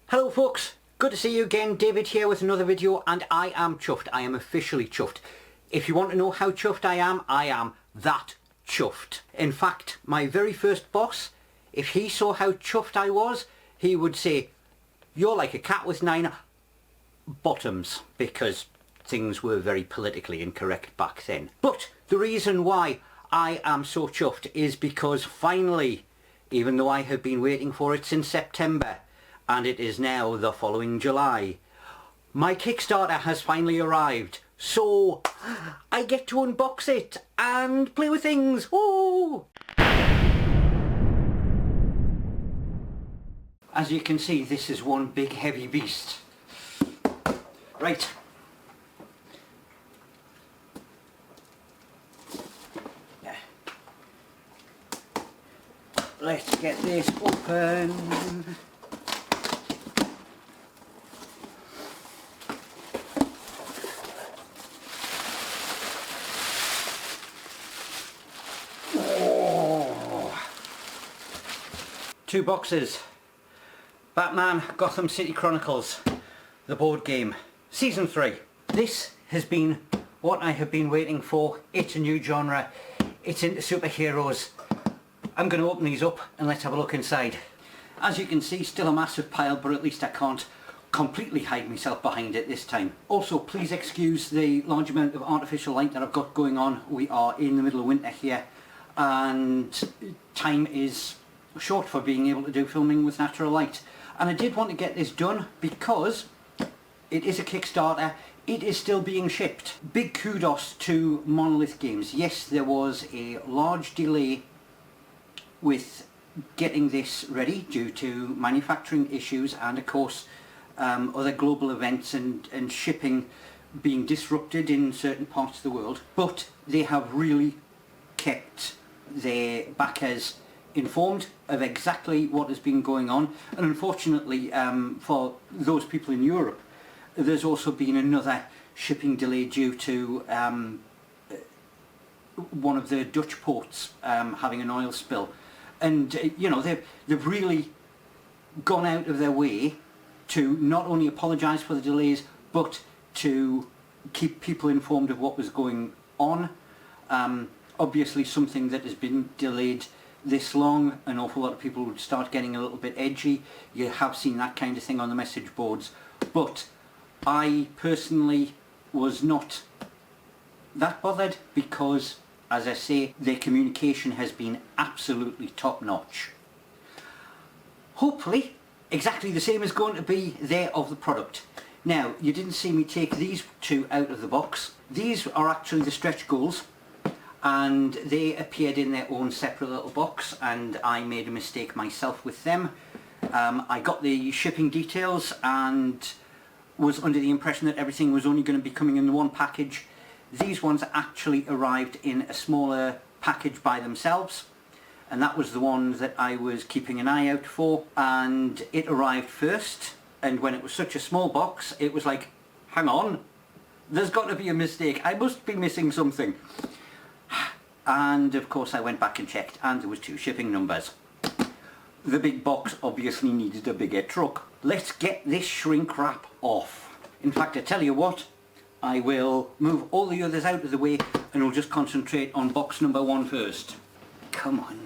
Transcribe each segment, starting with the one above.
Hello folks, good to see you again. David here with another video, and I am chuffed. I am officially chuffed. If you want to know how chuffed I am that chuffed. In fact, my very first boss, if he saw how chuffed I was, he would say, "You're like a cat with 9 bottoms," because things were very politically incorrect back then. But the reason why I am so chuffed is because finally, even though I have been waiting for it since September, and it is now the following July, my Kickstarter has finally arrived. So I get to unbox it and play with things. Ooh! As you can see, this is one big heavy beast. Right. Let's get this open. Two boxes. Batman Gotham City Chronicles, the board game, Season 3. This has been what I have been waiting for. It's a new genre. It's into superheroes. I'm going to open these up and let's have a look inside. As you can see, still a massive pile, but at least I can't completely hide myself behind it this time. Also, please excuse the large amount of artificial light that I've got going on. We are in the middle of winter here and time is short for being able to do filming with natural light, and I did want to get this done because it is a Kickstarter. It is still being shipped. Big kudos to Monolith Games. Yes, there was a large delay with getting this ready due to manufacturing issues and of course other global events and shipping being disrupted in certain parts of the world, but they have really kept their backers informed of exactly what has been going on. And unfortunately for those people in Europe, there's also been another shipping delay due to one of the Dutch ports having an oil spill. And you know, they've really gone out of their way to not only apologise for the delays, but to keep people informed of what was going on. Obviously something that has been delayed this long, an awful lot of people would start getting a little bit edgy. You have seen that kind of thing on the message boards, but I personally was not that bothered because, as I say, their communication has been absolutely top notch. Hopefully exactly the same is going to be there of the product. Now, you didn't see me take these two out of the box. These are actually the stretch goals, and they appeared in their own separate little box, and I made a mistake myself with them. I got the shipping details and was under the impression that everything was only going to be coming in the one package. These ones actually arrived in a smaller package by themselves, and that was the one that I was keeping an eye out for, and it arrived first. And when it was such a small box, it was like, hang on, there's got to be a mistake, I must be missing something. And of course I went back and checked, and there was 2 shipping numbers. The big box obviously needed a bigger truck. Let's get this shrink wrap off. In fact, I tell you what, I will move all the others out of the way and we'll just concentrate on box number 1 first. Come on.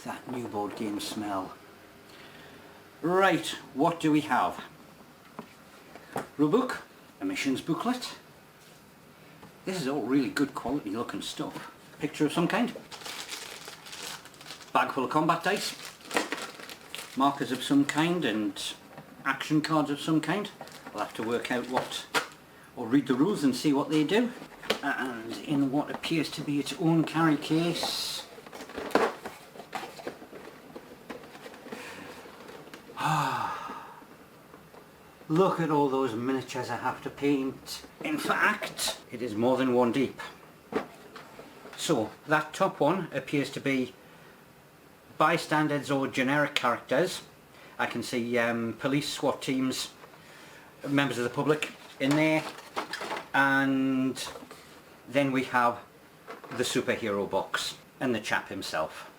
That new board game smell. Right, what do we have? Rulebook, a missions booklet. This is all really good quality looking stuff. Picture of some kind. Bag full of combat dice. Markers of some kind and action cards of some kind. I'll have to work out what, or read the rules and see what they do. And in what appears to be its own carry case, look at all those miniatures I have to paint. In fact, it is more than 1 deep. So that top one appears to be bystanders or generic characters. I can see police, SWAT teams, members of the public in there. and then we have the superhero box and the chap himself.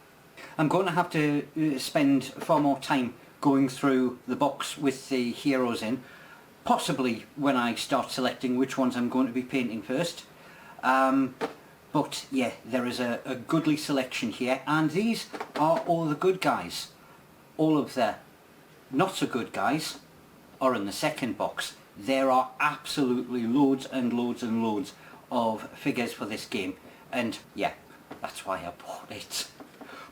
I'm going to have to spend far more time going through the box with the heroes in, possibly when I start selecting which ones I'm going to be painting first. But yeah, there is a goodly selection here, and these are all the good guys. All of the not so good guys are in the second box. There are absolutely loads and loads and loads of figures for this game, and yeah, that's why I bought it.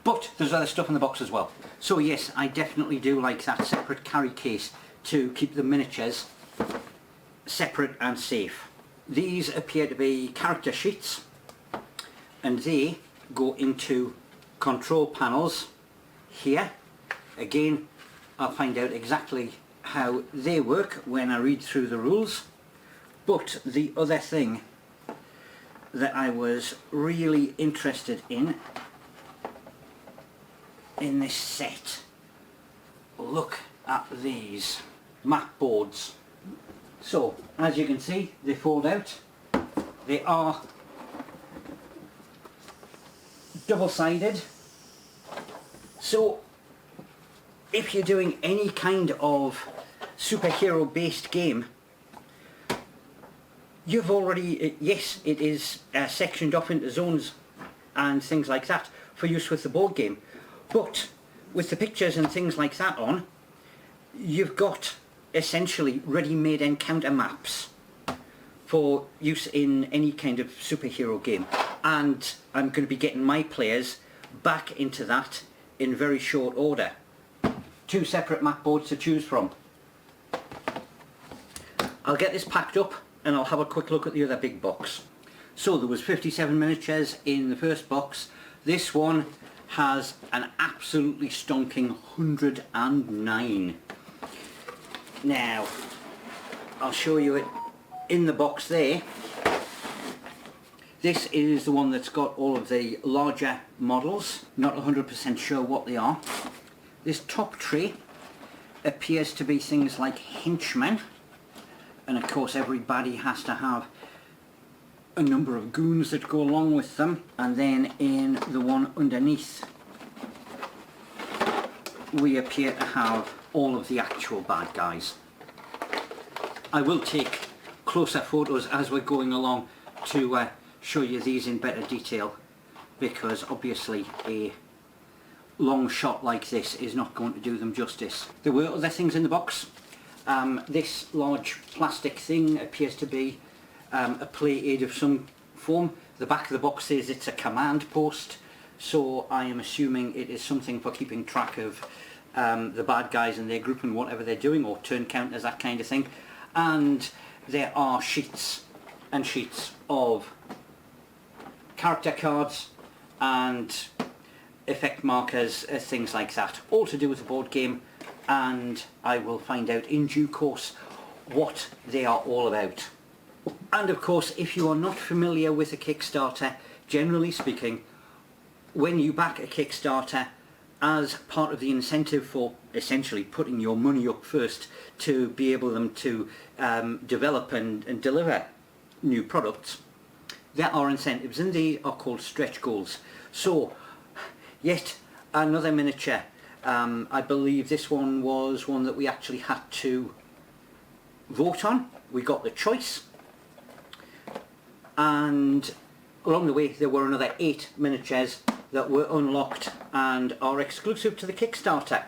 But there's other stuff in the box as well. So yes, I definitely do like that separate carry case to keep the miniatures separate and safe. These appear to be character sheets, and they go into control panels here. Again, I'll find out exactly how they work when I read through the rules. But the other thing that I was really interested in this set, look at these map boards. So as you can see, they fold out. They are double-sided, so if you're doing any kind of superhero based game, you've already, yes, it is sectioned off into zones and things like that for use with the board game, but with the pictures and things like that on, you've got essentially ready-made encounter maps for use in any kind of superhero game, and I'm going to be getting my players back into that in very short order. 2 separate map boards to choose from. I'll get this packed up and I'll have a quick look at the other big box. So there was 57 miniatures in the first box. This one has an absolutely stonking 109. Now, I'll show you it in the box there. This is the one that's got all of the larger models. Not 100% sure what they are. This top tray appears to be things like henchmen, and of course every baddie has to have a number of goons that go along with them. And then in the one underneath we appear to have all of the actual bad guys. I will take closer photos as we're going along to show you these in better detail, because obviously a long shot like this is not going to do them justice. There were other things in the box. This large plastic thing appears to be a play aid of some form. The back of the box says it's a command post, so I am assuming it is something for keeping track of the bad guys and their group and whatever they're doing, or turn counters, that kind of thing. And there are sheets and sheets of character cards and effect markers, things like that, all to do with the board game, and I will find out in due course what they are all about. And of course, if you are not familiar with a Kickstarter, generally speaking, when you back a Kickstarter, as part of the incentive for essentially putting your money up first to be able to develop and deliver new products, there are incentives, and they are called stretch goals. So yet another miniature. I believe this one was one that we actually had to vote on. We got the choice, and along the way there were another 8 miniatures that were unlocked and are exclusive to the Kickstarter.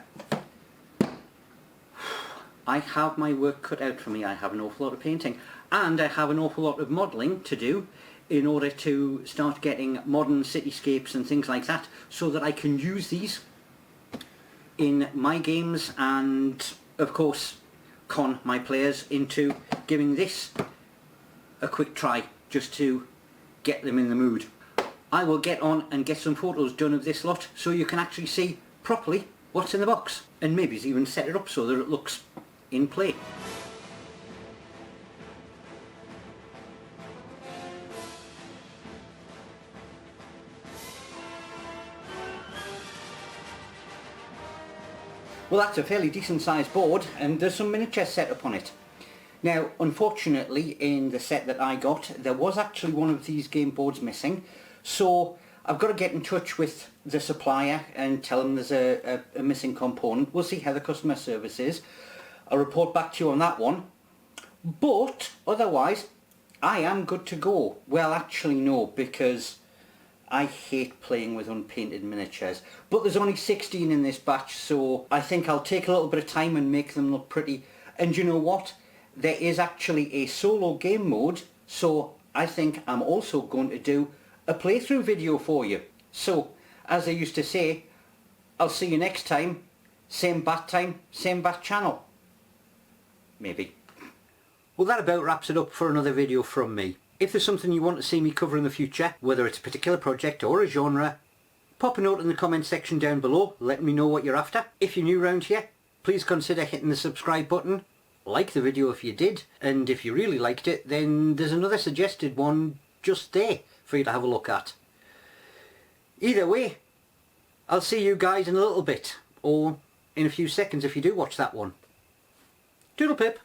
I have my work cut out for me. I have an awful lot of painting, and I have an awful lot of modelling to do in order to start getting modern cityscapes and things like that, so that I can use these in my games and of course con my players into giving this a quick try, just to get them in the mood. I will get on and get some photos done of this lot so you can actually see properly what's in the box, and maybe even set it up so that it looks in play. Well, that's a fairly decent sized board, and there's some miniatures set up on it. Now, unfortunately, in the set that I got, there was actually one of these game boards missing, so I've got to get in touch with the supplier and tell them there's a missing component. We'll see how the customer service is. I'll report back to you on that one. But otherwise, I am good to go. Well, actually no, because I hate playing with unpainted miniatures. But there's only 16 in this batch, so I think I'll take a little bit of time and make them look pretty. And you know what? There is actually a solo game mode, so I think I'm also going to do a playthrough video for you. So, as I used to say, I'll see you next time. Same bat time, same bat channel. Maybe. Well, that about wraps it up for another video from me. If there's something you want to see me cover in the future, whether it's a particular project or a genre, pop a note in the comment section down below, let me know what you're after. If you're new around here, please consider hitting the subscribe button. Like the video if you did, and if you really liked it, then there's another suggested one just there for you to have a look at. Either way, I'll see you guys in a little bit, or in a few seconds if you do watch that one. Toodle pip!